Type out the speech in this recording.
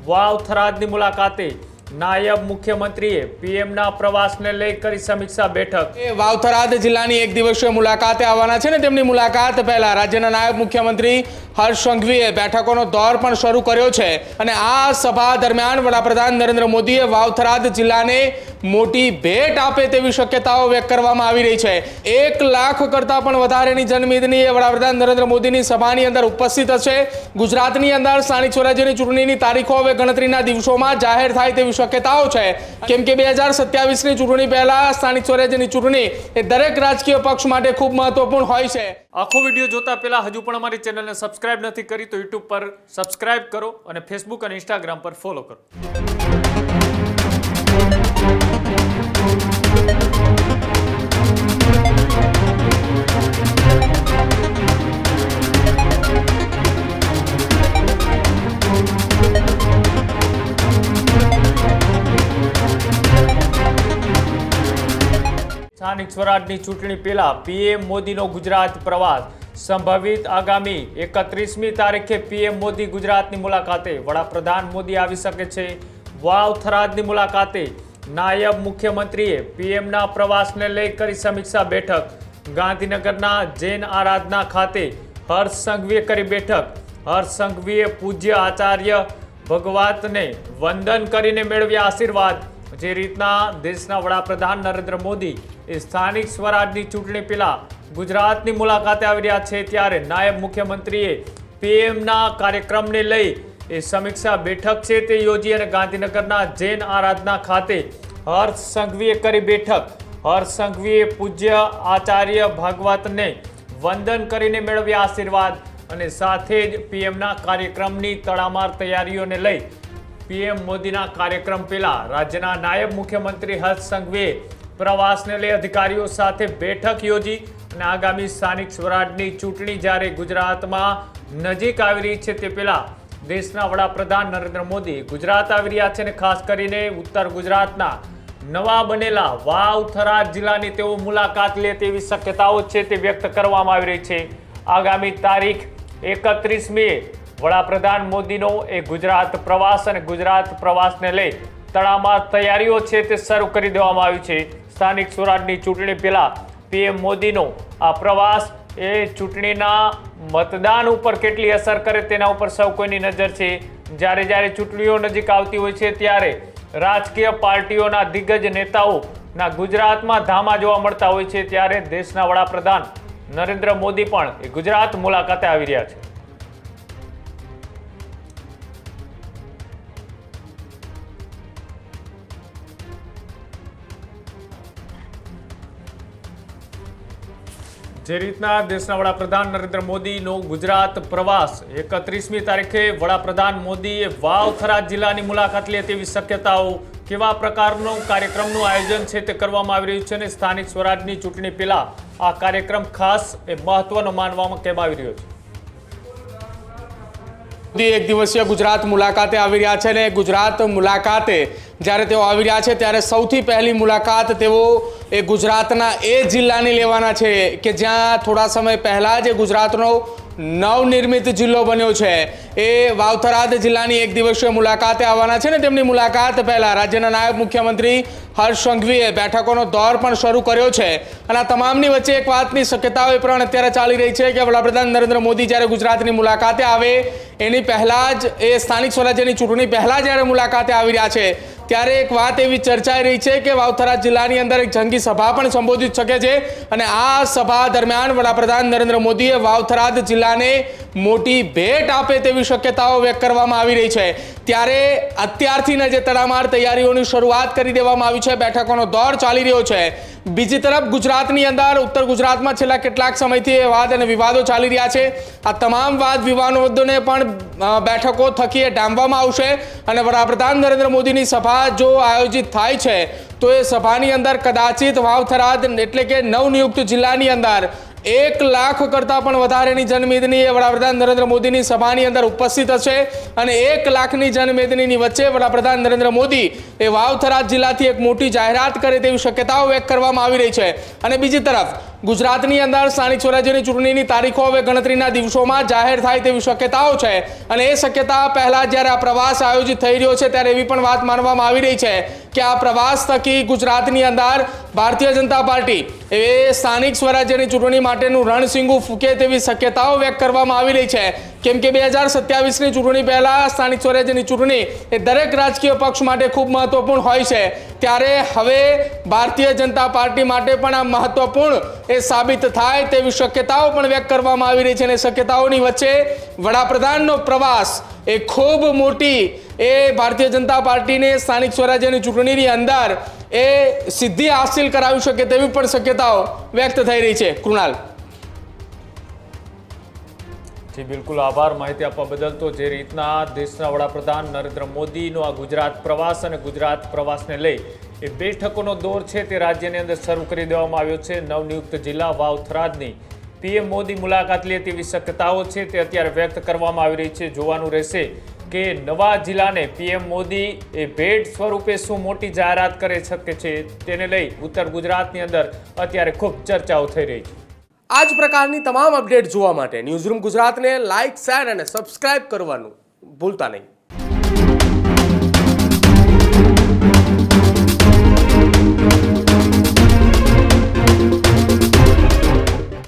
વાવ થરાદની મુલાકાતે નાયબ મુખ્યમંત્રીએ પીએમના પ્રવાસને લઈ કરી સમીક્ષા બેઠક। વાવ થરાદ જિલ્લાની એક દિવસીય મુલાકાતે આવવાના છે ને તેમની મુલાકાત પહેલા રાજ્યના નાયબ મુખ્યમંત્રી હર્ષ સંઘવીએ બેઠકોનો દોર પણ શરૂ કર્યો છે અને આ સભા દરમિયાન વડાપ્રધાન નરેન્દ્ર મોદીએ વાવ થરાદ જિલ્લાને મોટી ભેટ આપે તેવી શક્યતાઓ વ્યક્ત કરવામાં આવી રહી છે। 1 લાખ કરતાં પણ વધારેની જનમેદની વડાપ્રધાન નરેન્દ્ર મોદીની સભાની અંદર ઉપસ્થિત હશે। ગુજરાતની અંદર સ્થાનિક સ્વરાજ્યની ચૂંટણીની તારીખો હવે ગણતરીના દિવસોમાં જાહેર થાય તેવી શક્યતાઓ છે, કેમ કે 2027ની ચૂંટણી પહેલા સ્થાનિક સ્વરાજ્યની ચૂંટણી એ દરેક રાજકીય પક્ષ માટે ખૂબ મહત્વપૂર્ણ હોય છે। આખો વિડીયો જોતા પહેલા હજુ પણ અમારી ચેનલને સબસ્ક્રાઇબ નથી કરી તો યુટ્યુબ પર સબસ્ક્રાઇબ કરો અને ફેસબુક અને ઇન્સ્ટાગ્રામ પર ફોલો કરો। સ્થાનિક સ્વરાજની ચૂંટણી પહેલા પીએમ મોદીનો ગુજરાત પ્રવાસ। સંભવિત આગામી 31મી તારીખે પીએમ મોદી ગુજરાતની મુલાકાતે। વડાપ્રધાન મોદી આવી શકે છે વાવ થરાદની મુલાકાતે। નાયબ મુખ્યમંત્રીએ પીએમના પ્રવાસને લઈ કરી સમીક્ષા બેઠક। ગાંધીનગરના જૈન આરાધના ખાતે હર્ષ સંઘવીએ કરી બેઠક। હર્ષ સંઘવીએ પૂજ્ય આચાર્ય ભગવતને વંદન કરીને મેળવ્યા આશીર્વાદ। જે રીતના દેશના વડાપ્રધાન નરેન્દ્ર મોદી એ સ્થાનિક સ્વરાજની ચૂંટણી પહેલા ગુજરાતની મુલાકાતે આવી રહ્યા છે, ત્યારે નાયબ મુખ્યમંત્રીએ પીએમના કાર્યક્રમને લઈ એ સમીક્ષા બેઠક છે તે યોજી અને ગાંધીનગરના જૈન આરાધના ખાતે હર્ષ સંઘવીએ કરી બેઠક। હર્ષ સંઘવીએ પૂજ્ય આચાર્ય ભાગવતને વંદન કરીને મેળવ્યા આશીર્વાદ અને સાથે જ પીએમના કાર્યક્રમની તડામાર તૈયારીઓને લઈ પીએમ મોદીના કાર્યક્રમ પહેલા રાજ્યના નાયબ મુખ્યમંત્રી હર્ષ સંઘવીએ પ્રવાસને લઈ અધિકારીઓ સાથે બેઠક યોજી અને આગામી સ્થાનિક સ્વરાજની ચૂંટણી જ્યારે ગુજરાતમાં નજીક આવી રહી છે તે પહેલા દેશના વડાપ્રધાન નરેન્દ્ર મોદી ગુજરાત આવી રહ્યા છે અને ખાસ કરીને ઉત્તર ગુજરાતના નવા બનેલા વાવ થરાદ જિલ્લાની તેઓ મુલાકાત લે તેવી શક્યતાઓ છે તે વ્યક્ત કરવામાં આવી રહી છે। આગામી તારીખ 31મીએ વડાપ્રધાન મોદીનો એ ગુજરાત પ્રવાસ અને ગુજરાત પ્રવાસને લઈ તડામાર તૈયારીઓ છે તે શરૂ કરી દેવામાં આવી છે। સ્થાનિક સ્વરાજની ચૂંટણી પહેલા પીએમ મોદીનો આ પ્રવાસ એ ચૂંટણીના મતદાન ઉપર કેટલી અસર કરે તેના ઉપર સૌ કોઈની નજર છે। જ્યારે ચૂંટણીઓ નજીક આવતી હોય છે ત્યારે રાજકીય પાર્ટીઓના દિગ્ગજ નેતાઓના ગુજરાતમાં ધામા જોવા મળતા હોય છે, ત્યારે દેશના વડાપ્રધાન નરેન્દ્ર મોદી પણ એ ગુજરાત મુલાકાતે આવી રહ્યા છે। જે રીતના દેશના વડાપ્રધાન નરેન્દ્ર મોદીનો ગુજરાત પ્રવાસ 31મી તારીખે વડાપ્રધાન મોદીએ વાવ થરાદ જિલ્લાની મુલાકાત લે તેવી શક્યતાઓ, કેવા પ્રકારનું કાર્યક્રમનું આયોજન છે તે કરવામાં આવી રહ્યું છે અને સ્થાનિક સ્વરાજની ચૂંટણી પહેલા આ કાર્યક્રમ ખાસ એ મહત્વનો માનવામાં કેમ આવી રહ્યો છે। એક દિવસીય ગુજરાત મુલાકાતે આવી રહ્યા છે અને ગુજરાત મુલાકાતે જ્યારે તેઓ આવી રહ્યા છે ત્યારે સૌથી પહેલી મુલાકાત તેઓ એ ગુજરાતના એ જિલ્લાની લેવાના છે કે જ્યાં થોડા સમય પહેલા જ ગુજરાતનો નવનિર્મિત જિલ્લો બન્યો છે। એ વાવ થરાદ જિલ્લાની એક દિવસીય મુલાકાતે આવવાના છે ને તેમની મુલાકાત પહેલા રાજ્યના નાયબ મુખ્યમંત્રી હર્ષ સંઘવીએ બેઠકોનો દોર પણ શરૂ કર્યો છે અને આ તમામની વચ્ચે એક વાતની શક્યતાઓ એ પણ અત્યારે ચાલી રહી છે કે વડાપ્રધાન નરેન્દ્ર મોદી જ્યારે ગુજરાતની મુલાકાતે આવે એની પહેલા જ એ સ્થાનિક સ્વરાજ્યની ચૂંટણી પહેલા જ્યારે મુલાકાતે આવી રહ્યા છે ત્યારે એક વાત એવી ચર્ચાઈ રહી છે કે વાવ થરાદ જિલ્લાની અંદર એક જંગી સભા પણ સંબોધિત શકે છે અને આ સભા દરમિયાન વડાપ્રધાન નરેન્દ્ર મોદીએ વાવ થરાદ જિલ્લાને મોટી ભેટ આપે તેવી શક્યતાઓ વ્યક્ત કરવામાં આવી રહી છે। ત્યારે અત્યારથી જે તડામાર તૈયારીઓની શરૂઆત કરી દેવામાં આવી છે, બેઠકોનો દોર ચાલી રહ્યો છે। બીજી તરફ ગુજરાતની અંદર ઉત્તર ગુજરાતમાં છેલ્લા કેટલાક સમયથી વાદ અને વિવાદો ચાલી રહ્યા છે। આ તમામ વાદ વિવાદોને પણ બેઠકો થકી ડામવામાં આવશે અને વડાપ્રધાન નરેન્દ્ર મોદીની સભા જો આયોજિત થાય છે તો એ સભાની અંદર કદાચિત વાવ થરાદ એટલે કે નવનિયુક્ત જિલ્લાની અંદર 1 લાખ કરતાં પણ વધારેની જનમેદની એ વડાપ્રધાન નરેન્દ્ર મોદીની સભાની અંદર ઉપસ્થિત હશે અને 1 લાખની જનમેદનીની વચ્ચે વડાપ્રધાન નરેન્દ્ર મોદી એ વાવ થરાદ જિલ્લાથી એક મોટી જાહેરાત કરે તેવી શક્યતાઓ વ્યક્ત કરવામાં આવી રહી છે। અને બીજી તરફ ગુજરાતની અંદર સ્થાનિક સ્વરાજ્યની ચૂંટણીની તારીખો હવે ગણતરીના દિવસોમાં જાહેર થાય તેવી શક્યતાઓ છે અને એ શક્યતા પહેલાં જ્યારે આ પ્રવાસ આયોજિત થઈ રહ્યો છે ત્યારે એવી પણ વાત માનવામાં આવી રહી છે કે આ પ્રવાસ થકી ગુજરાતની અંદર ભારતીય જનતા પાર્ટી એ સ્થાનિક સ્વરાજ્યની ચૂંટણી માટેનું રણસિંગુ ફૂંકે તેવી શક્યતાઓ વ્યક્ત કરવામાં આવી રહી છે કેમ કે 2027ની ચૂંટણી પહેલાં સ્થાનિક સ્વરાજ્યની ચૂંટણી એ દરેક રાજકીય પક્ષ માટે ખૂબ મહત્વપૂર્ણ હોય છે ત્યારે હવે ભારતીય જનતા પાર્ટી માટે પણ આ મહત્વપૂર્ણ એ સાબિત થાય તેવી શક્યતાઓ પણ વ્યક્ત કરવામાં આવી રહી છે અને શક્યતાઓની વચ્ચે વડાપ્રધાનનો પ્રવાસ એ ખૂબ મોટી એ ભારતીય જનતા પાર્ટીને સ્થાનિક સ્વરાજ્યની ચૂંટણીની અંદર એ સિદ્ધિ હાસિલ કરાવી શકે તેવી પણ શક્યતાઓ વ્યક્ત થઈ રહી છે કૃણાલ. જી બિલકુલ આભાર માહિતી આપવા બદલ. તો જે રીતના દેશના વડાપ્રધાન નરેન્દ્ર મોદીનો આ ગુજરાત પ્રવાસ અને ગુજરાત પ્રવાસને લઈ એ બેઠકોનો દોર છે તે રાજ્યની અંદર શરૂ કરી દેવામાં આવ્યો છે. નવનિયુક્ત જિલ્લા વાવ-થરાદની પીએમ મોદી મુલાકાત લે તેવી શક્યતાઓ છે તે અત્યારે વ્યક્ત કરવામાં આવી રહી છે. જોવાનું રહેશે કે નવા જિલ્લાને પીએમ મોદી એ ભેટ સ્વરૂપે શું મોટી જાહેરાત કરી શકે છે તેને લઈ ઉત્તર ગુજરાતની અંદર અત્યારે ખૂબ ચર્ચાઓ થઈ રહી છે. આ જ પ્રકારની તમામ અપડેટ જોવા માટે ન્યૂઝરૂમ ગુજરાતને લાઇક, શેર અને સબસ્ક્રાઇબ કરવાનું ભૂલતા નહીં.